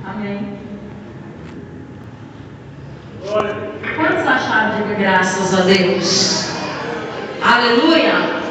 Amém. Quantos acharam? Diga graças a Deus. Aleluia.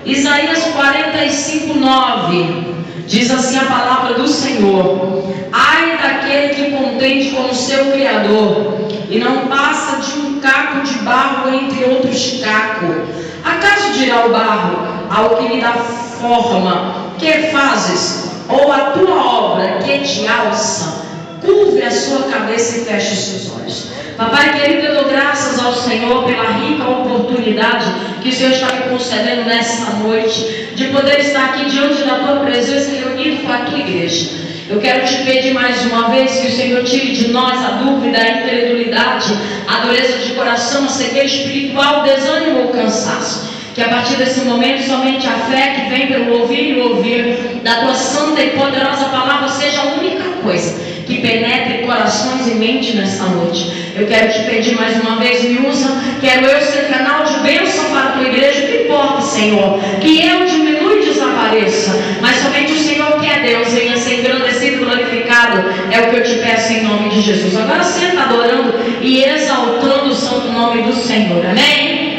Isaías 45:9 diz assim a palavra do Senhor: ai daquele que contende com o seu Criador e não passa de um caco de barro entre outros cacos. Acaso dirá o barro ao que lhe dá forma: que fazes? Ou a tua obra que te alça? Curve a sua cabeça e feche os seus olhos. Papai querido, eu dou graças ao Senhor pela rica oportunidade que o Senhor está me concedendo nesta noite, de poder estar aqui diante da tua presença, reunido com a tua igreja. Eu quero te pedir mais uma vez que o Senhor tire de nós a dúvida, a incredulidade, a dureza de coração, a cegueira espiritual, o desânimo ou o cansaço. Que a partir desse momento somente a fé que vem pelo ouvir e ouvir da tua santa e poderosa palavra seja a única coisa que penetre corações e mente nesta noite. Eu quero te pedir mais uma vez, me usa, quero eu ser canal de bênção para a tua igreja. Que importa, Senhor, que eu diminua e desapareça, mas somente o Senhor, que é Deus, venha ser engrandecido e glorificado. É o que eu te peço em nome de Jesus. Agora senta adorando e exaltando o santo nome do Senhor. Amém?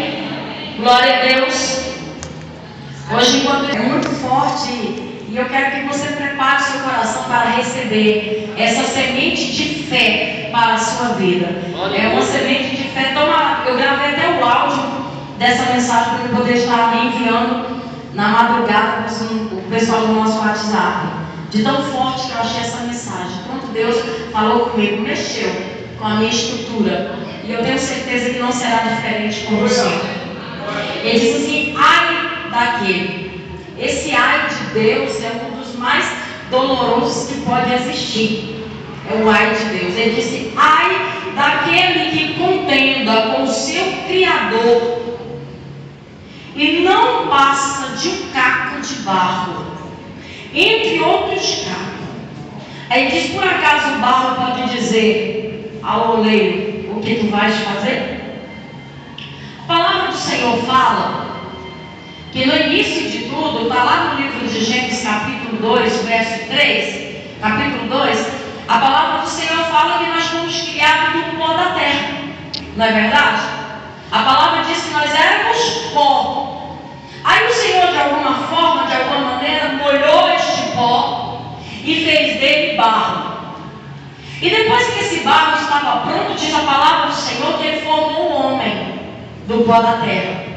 Glória a Deus. Hoje, enquanto é muito forte, e eu quero que você prepare seu coração para receber essa semente de fé para a sua vida. É uma semente de fé. Eu gravei até o áudio dessa mensagem para eu poder estar enviando na madrugada para o pessoal do nosso WhatsApp. De tão forte que eu achei essa mensagem. Quanto Deus falou comigo, mexeu com a minha estrutura. E eu tenho certeza que não será diferente com você. Ele disse assim: ai daquele. Esse ai de Deus é um dos mais dolorosos que pode existir. É o ai de Deus. Ele disse: ai daquele que contenda com o seu Criador e não passa de um caco de barro entre outros cacos. Aí diz: por acaso o barro pode dizer ao oleiro: o que tu vais fazer? A palavra do Senhor fala que no início de tudo, está lá no livro de Gênesis capítulo 2, verso 3, capítulo 2, a palavra do Senhor fala que nós fomos criados do pó da terra. Não é verdade? A palavra diz que nós éramos pó. Aí o Senhor, de alguma forma, de alguma maneira, molhou este pó e fez dele barro. E depois que esse barro estava pronto, diz a palavra do Senhor que ele formou um homem do pó da terra.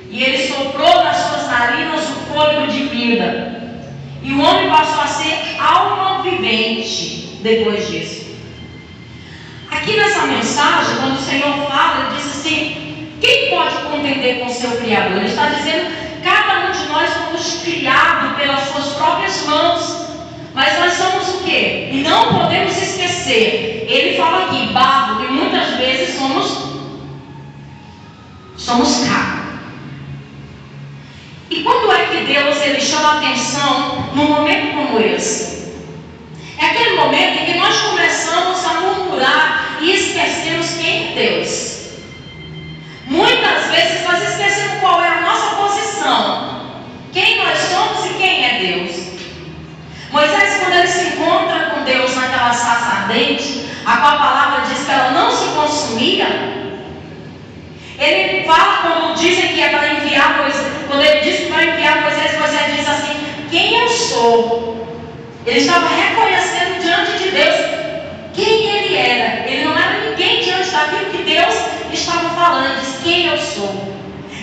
E ele soprou nas suas narinas o fôlego de vida. E o homem passou a ser alma vivente depois disso. Aqui nessa mensagem, quando o Senhor fala, ele diz assim: quem pode contender com o seu Criador? Ele está dizendo: cada um de nós fomos criados pelas suas próprias mãos. Mas nós somos o quê? E não podemos esquecer. Ele fala aqui, barro, e muitas vezes somos carne. E quando é que Deus ele chama a atenção num momento como esse? É aquele momento em que nós começamos a murmurar e esquecemos quem é Deus. Muitas vezes nós esquecemos qual é a nossa posição, quem nós somos e quem é Deus. Moisés, quando ele se encontra com Deus naquela sarça ardente, a qual a palavra diz que ela não se consumia, ele fala, quando dizem que é para enviar Moisés, quando ele diz que para enviar Moisés, Moisés diz assim: quem eu sou? Ele estava reconhecendo diante de Deus quem ele era. Ele não era ninguém diante daquilo que Deus estava falando. Ele diz: quem eu sou?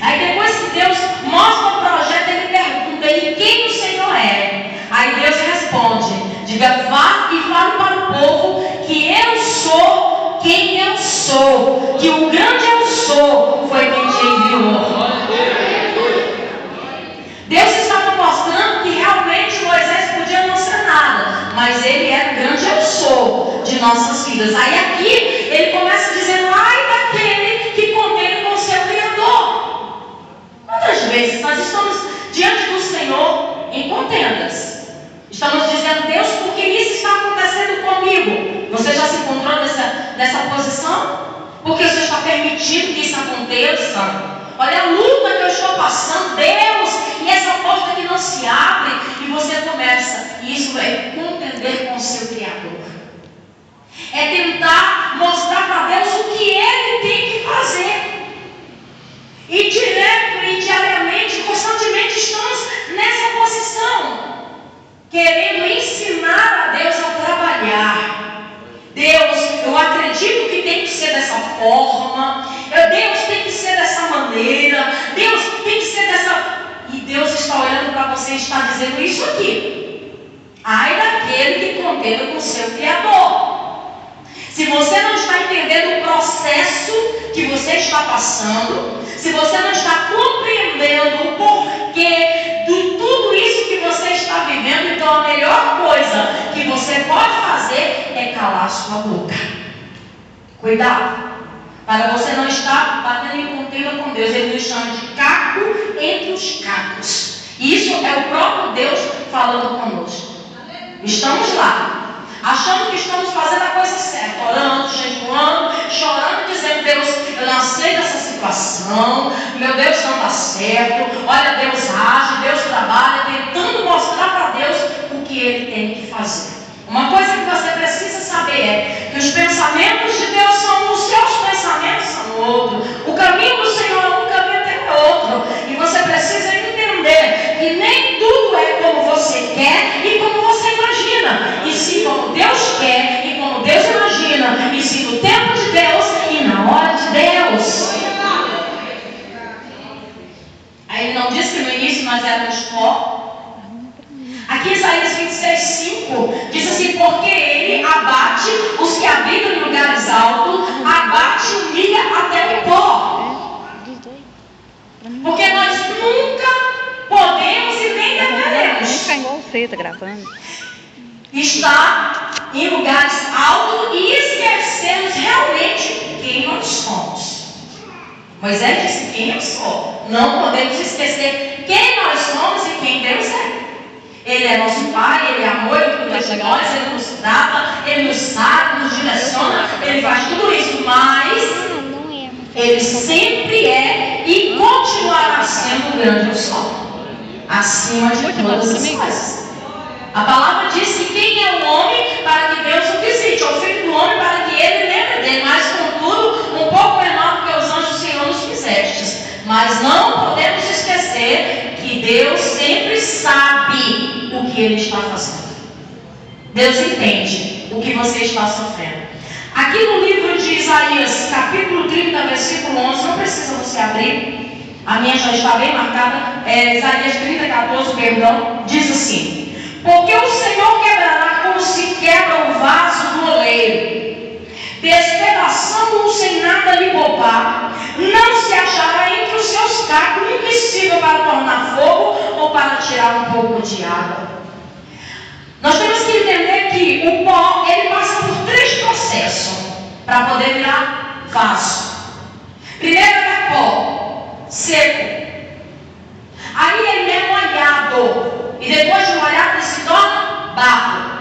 Aí depois que Deus mostra o projeto, ele pergunta: e quem o Senhor é? Aí Deus responde: diga, vá e fale para o povo que eu sou quem eu sou, que o grande eu sou foi quem te enviou. Deus estava mostrando que realmente Moisés podia não ser nada, mas ele era o grande eu sou de nossas vidas. Aí aqui ele começa dizendo: ai daquele que contém com o seu Criador. Quantas vezes nós estamos diante do Senhor em contendas? Estamos dizendo: Deus, por que isso está acontecendo comigo? Você já se encontrou nessa posição? Porque você está permitindo que isso aconteça? Olha a luta que eu estou passando, Deus, e essa porta que não se abre, e você começa. Isso é contender com o seu Criador. É tentar mostrar para Deus o que Ele tem que fazer. E direto e diariamente, constantemente estamos nessa posição, querendo ensinar a Deus a trabalhar. Deus, eu acredito que tem que ser dessa forma. Deus tem que ser dessa maneira. Deus tem que ser dessa... E Deus está olhando para você e está dizendo isso aqui: ai daquele que contenda com o seu Criador. Se você não está entendendo o processo que você está passando, se você não está compreendendo o porquê de tudo isso que você está vivendo, então a melhor coisa que você pode fazer é calar sua boca. Cuidado, para você não estar batendo em contenda com Deus. Ele nos chama de caco entre os cacos. E isso é o próprio Deus falando conosco. Estamos lá, achando que estamos fazendo a coisa certa, orando, jejuando, chorando, dizendo: Deus, eu não aceito essa situação, meu Deus não está certo, olha, Deus age, Deus trabalha, tentando mostrar para Deus o que Ele tem que fazer. Uma coisa que você precisa saber é que os pensamentos de Deus são um, os seus pensamentos são outro, o caminho do Senhor é um, o caminho dele é outro, e você precisa entender que nem tudo é como você quer e como você imagina, e sim como Deus quer e como Deus imagina, e sim no tempo de Deus e na hora de Deus. Aí ele não disse que no início nós éramos pó. Aqui em Isaías 26:5 diz assim: porque ele abate os que habitam em lugares altos, abate e humilha até o pó. Porque nós nunca podemos e nem deveremos estar em lugares altos e esquecermos realmente quem nós somos. Moisés disse: quem eu sou. Não podemos esquecer quem nós somos e quem Deus é. Ele é nosso Pai, Ele é amor, Ele cuida de nós, Ele nos trata, Ele nos sabe, nos direciona, Ele faz tudo isso, mas Ele sempre é e continuará sendo o grande eu sou, acima de todas as coisas. A palavra diz que quem é o homem para que Deus o visite, ou o filho do homem para que Ele lembre dele, mas contudo um pouco menor do que os anjos do Senhor nos fizestes. Mas não podemos esquecer que Deus sempre sabe o que Ele está fazendo. Deus entende o que você está sofrendo. Aqui no livro de Isaías, capítulo 30, versículo 11, não precisa você abrir, a minha já está bem marcada, Isaías 30, 14, perdão, diz assim: porque o Senhor quebrará como se quebra o vaso do oleiro, despedaçando-o sem nada lhe poupar, não se achará entre os seus cacos um princípio para tornar fogo ou para tirar um pouco de água. Nós temos que entender que o pó, ele passa por 3 processos para poder virar vaso. Primeiro é pó seco, aí ele é molhado, e depois de molhado ele se torna barro.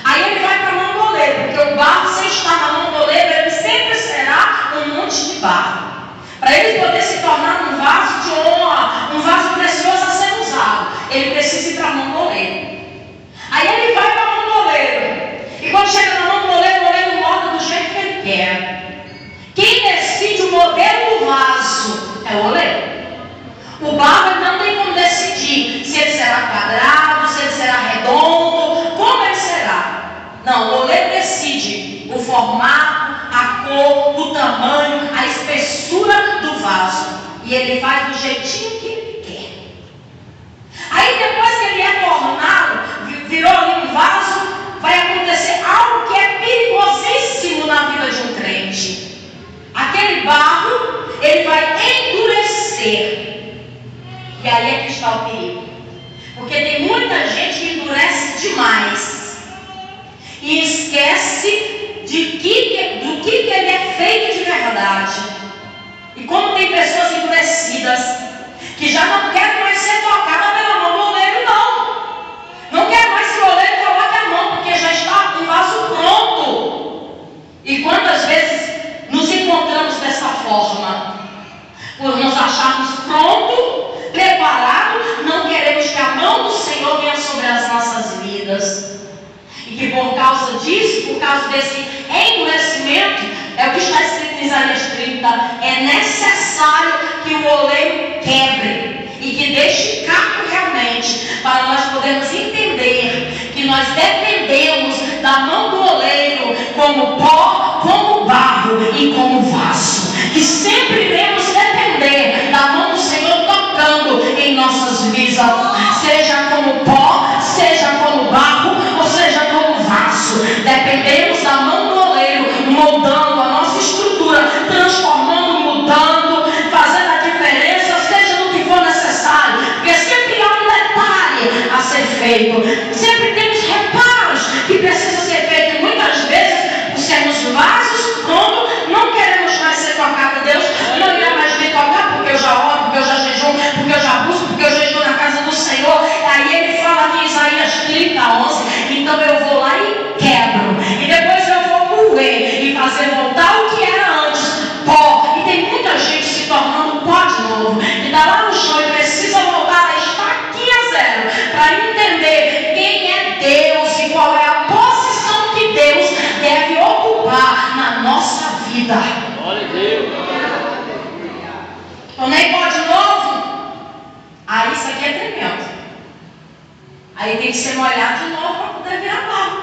Aí ele vai para a mão do oleiro, porque o barro, se está na mão do oleiro, ele sempre será um monte de barro. Para ele poder se tornar um vaso de honra, um vaso precioso a ser usado, ele precisa ir para a mão do oleiro. Aí ele vai para a mão do oleiro, e quando chega na mão do oleiro, o oleiro molda do jeito que ele quer. Quem decide o modelo do vaso é o oleiro. O barro, ele não tem como decidir se ele será quadrado, se ele será redondo, como ele será. Não, o oleiro decide o formato, a cor, o tamanho, a espessura do vaso. E ele faz do jeitinho que ele quer. Aí depois que ele é tornado, virou ali um vaso, vai acontecer algo que é perigosíssimo na vida de um crente. Aquele barro, ele vai endurecer. E aí é que está o perigo. Porque tem muita gente que endurece demais e esquece do que ele é feito de verdade. E como tem pessoas endurecidas diz, por causa desse endurecimento, é o que está escrito em Isaías 30, é necessário que o oleiro quebre e que deixe caco realmente, para nós podermos entender que nós dependemos da mão do oleiro como pó, como barro e como vaso, que sempre iremos depender da mão do Senhor tocando em nossas vidas, seja como pó, seja como barro, ou seja como vaso. Dependemos da mão do oleiro moldando a nossa estrutura, transformando, mudando, fazendo a diferença, seja no que for necessário, porque sempre há um detalhe a ser feito, sempre temos reparos que precisam ser feitos. Muitas vezes, por sermos vasos, quando não queremos mais ser tocados por Deus, não irá mais me tocar, porque eu já oro, porque eu já jejum, porque eu já busco, porque eu já estou na casa do Senhor. Aí ele fala aqui em Isaías 30, 11, então eu vou lá e quebro, e depois eu vou moer e fazer voltar o que era antes, pó. E tem muita gente se tornando pó de novo, que está lá no chão e precisa voltar a estar aqui a zero, para entender quem é Deus e qual é a posição que Deus deve ocupar na nossa vida. Glória a Deus. Tomei pó de novo? Aí isso aqui é tremendo. Aí tem que ser molhado de novo para poder virar barro.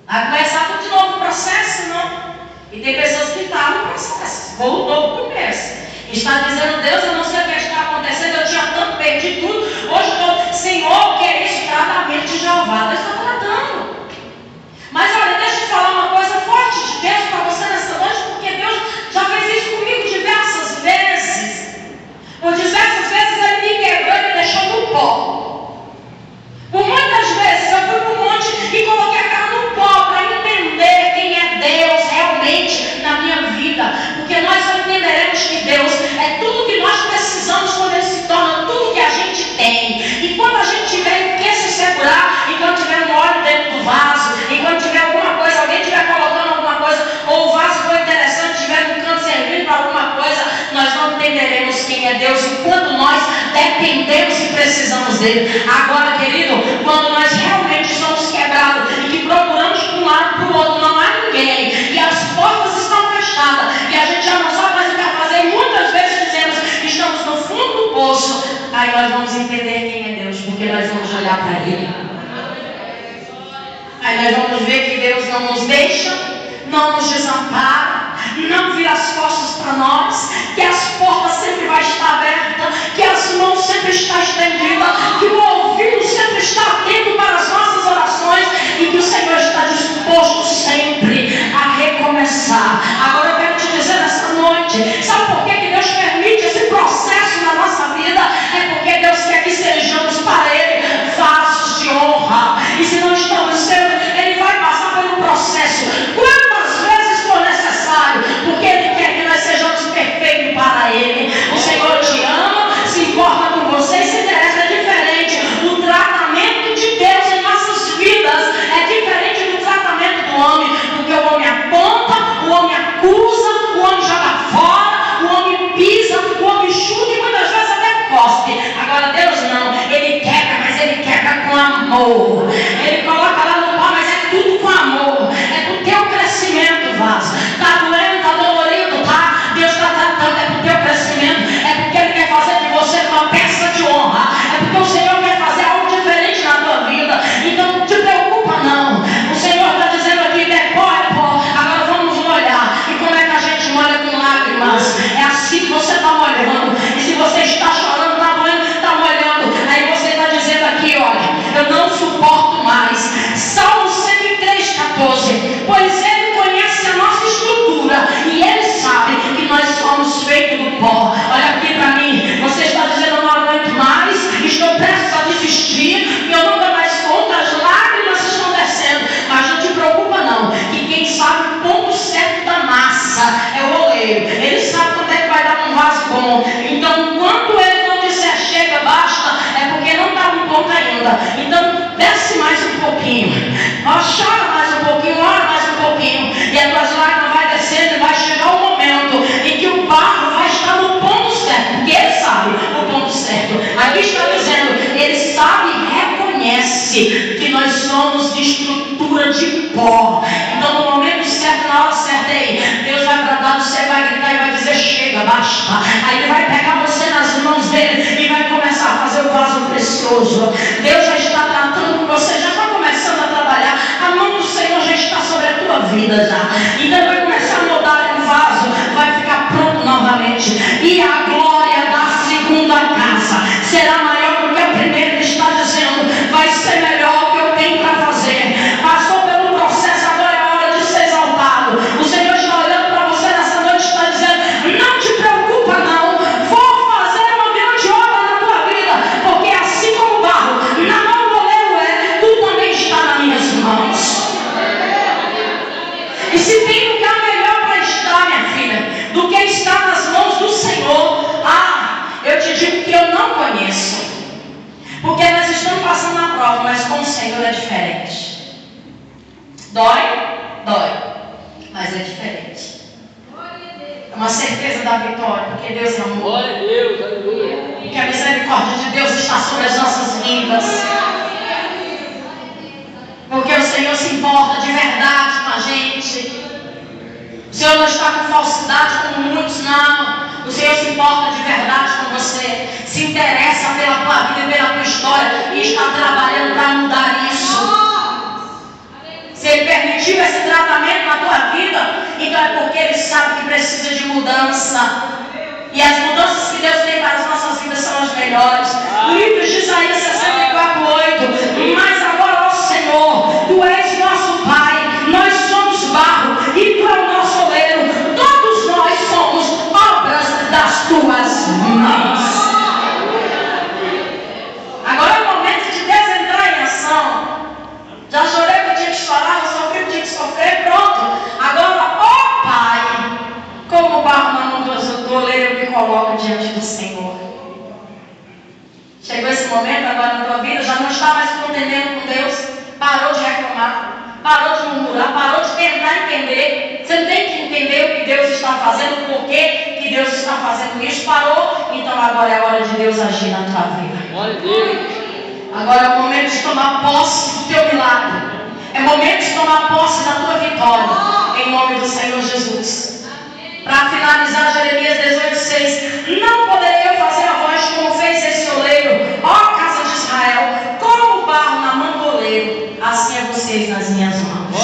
Vai começar tudo de novo o processo, não? E tem pessoas que estão no processo, voltou para o começo. Está dizendo, Deus, eu não sei o que está acontecendo, eu tinha tanto perdido tudo. Hoje eu estou, Senhor, o que é isso? Tratamento de Jeová. Deus está tratando. Mas olha, deixa eu te falar uma coisa forte de Deus para você nessa noite, porque Deus já fez isso comigo diversas vezes. Por diversas vezes Ele me quebrou e me deixou no pó. Por muitas vezes eu fui para o monte e coloquei a cara no pó para entender quem é Deus realmente na minha vida. Porque nós só entenderemos que Deus é tudo que nós precisamos quando Ele se torna tudo que a gente tem. E quando a gente tiver em que se segurar, e quando tiver um óleo dentro do vaso, e quando tiver alguma coisa, alguém estiver colocando alguma coisa, ou o vaso foi interessante, estiver no canto servindo para alguma coisa, nós não entenderemos quem é Deus e quando nós dependemos e precisamos dele. Agora, querido, quando nós realmente somos quebrados e que procuramos de um lado para o outro, não há ninguém, e as portas estão fechadas, e a gente já não sabe mais o que fazer, e muitas vezes dizemos que estamos no fundo do poço, aí nós vamos entender quem é Deus, porque nós vamos olhar para Ele. Aí nós vamos ver que Deus não nos deixa, não nos desampara, não vira as costas para nós, que as portas sempre vai estar abertas, que as mãos sempre estão estendidas, que o ouvido sempre está atento para as nossas orações e que o Senhor está disposto sempre a recomeçar. Agora eu quero te dizer nessa noite, sabe por que Deus permite esse processo na nossa vida? É porque Deus quer que sejamos para Ele vasos de honra, e se não estamos sendo, Ele vai passar pelo processo quantas vezes for necessário, porque Ele quer que nós sejamos perfeitos para Ele. O Senhor te ama, se importa com você e se interessa. É diferente o tratamento de Deus em nossas vidas, é diferente do tratamento do homem, porque o homem aponta, o homem acusa, o homem joga fora, o homem pisa, o homem chuta e muitas vezes até cospe. Agora Deus não, Ele quebra, mas Ele quebra com amor. Ele coloca lá no pau, mas é tudo com amor, é pro teu crescimento, vaso. Está doendo, está dolorido, tá? Deus está tratando, é pro teu crescimento, é porque Ele quer fazer de você uma peça de honra, é porque o Senhor quer fazer algo diferente na tua vida. Então não te preocupa não, o Senhor está dizendo aqui, é pó, agora vamos molhar. E como é que a gente molha com lágrimas? É assim que você está molhando, e se você está chorando, está doendo, está molhando, aí você está dizendo aqui, olha, eu não suporto mais. que nós somos de estrutura de pó. Então no momento certo, na hora certa aí, Deus vai bradar, você vai gritar e vai dizer: chega, basta. Aí Ele vai pegar você nas mãos dele e vai começar a fazer o vaso precioso. Deus já está tratando com você, já está começando a trabalhar. A mão do Senhor já está sobre a tua vida já. Então vai começar a mudar o vaso, vai ficar pronto novamente. E a glória da segunda casa será maior do que a primeira. Ele está dizendo: vai ser melhor o que eu tenho para fazer. Passou pelo processo, agora é a hora de ser exaltado. O Senhor está olhando para você nessa noite e está dizendo: não te preocupa não, vou fazer uma grande obra na tua vida, porque assim como o barro na mão do oleiro tu também está nas minhas mãos. E se tem lugar melhor para estar, minha filha, do que estar nas mãos do Senhor, eu te digo que eu não conheço. Porque nós estamos passando na prova, mas com o Senhor é diferente. Dói? Dói. Mas é diferente. É uma certeza da vitória, porque Deus é amor. Glória a Deus, aleluia. Porque a misericórdia de Deus está sobre as nossas vidas. Porque o Senhor se importa de verdade com a gente. O Senhor não está com falsidade como muitos, não. O Senhor se importa de verdade com você. Se interessa pela tua vida e pela tua história. E está trabalhando para mudar isso. Se Ele permitiu esse tratamento na tua vida, então é porque Ele sabe que precisa de mudança. E as mudanças que Deus tem para as nossas vidas são as melhores. Livro de Isaías 64:8. Mas agora, ó Senhor, Tu és nosso Pai, nós somos barro e Tu é o nosso oleiro. Todos nós somos obras das Tuas mãos. Agora é o momento de Deus entrar em ação. Já chorei que eu tinha que chorar, já sofri que eu tinha que sofrer, pronto. Agora, ó Pai, como barro na mão do oleiro, eu me coloco diante do Senhor. Chegou esse momento agora na tua vida, já não está mais contendendo com Deus, parou de reclamar, parou de murmurar, parou de tentar entender. Você tem que entender o que Deus está fazendo, por que Deus está fazendo isso, parou. Então agora é a hora de Deus agir na tua vida. Glória a Deus. Agora é o momento de tomar posse do teu milagre. É o momento de tomar posse da tua vitória, em nome do Senhor Jesus. Para finalizar, Jeremias 18:6. Não poderei eu fazer a voz como fez esse oleiro, ó casa de Israel, como o barro na mão do oleiro, assim é vocês nas minhas mãos.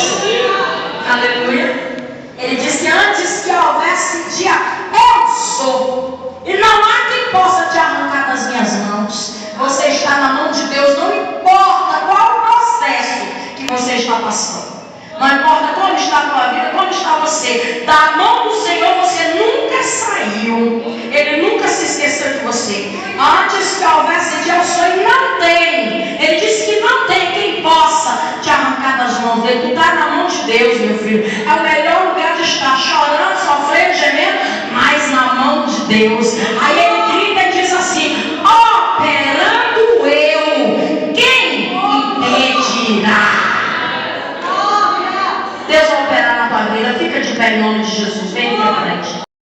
Aleluia. Ele disse que antes que houvesse dia, eu sou, e não há quem possa te arrancar das minhas mãos. Você está na mão de Deus, não importa qual o processo que você está passando. Não importa como está a tua vida, como está você. Da mão do Senhor você nunca saiu. Ele nunca se esqueceu de você. Antes que houvesse dia, eu sou e não tem. Ele disse que não tem quem possa te arrancar das mãos dele. Tu está na mão de Deus.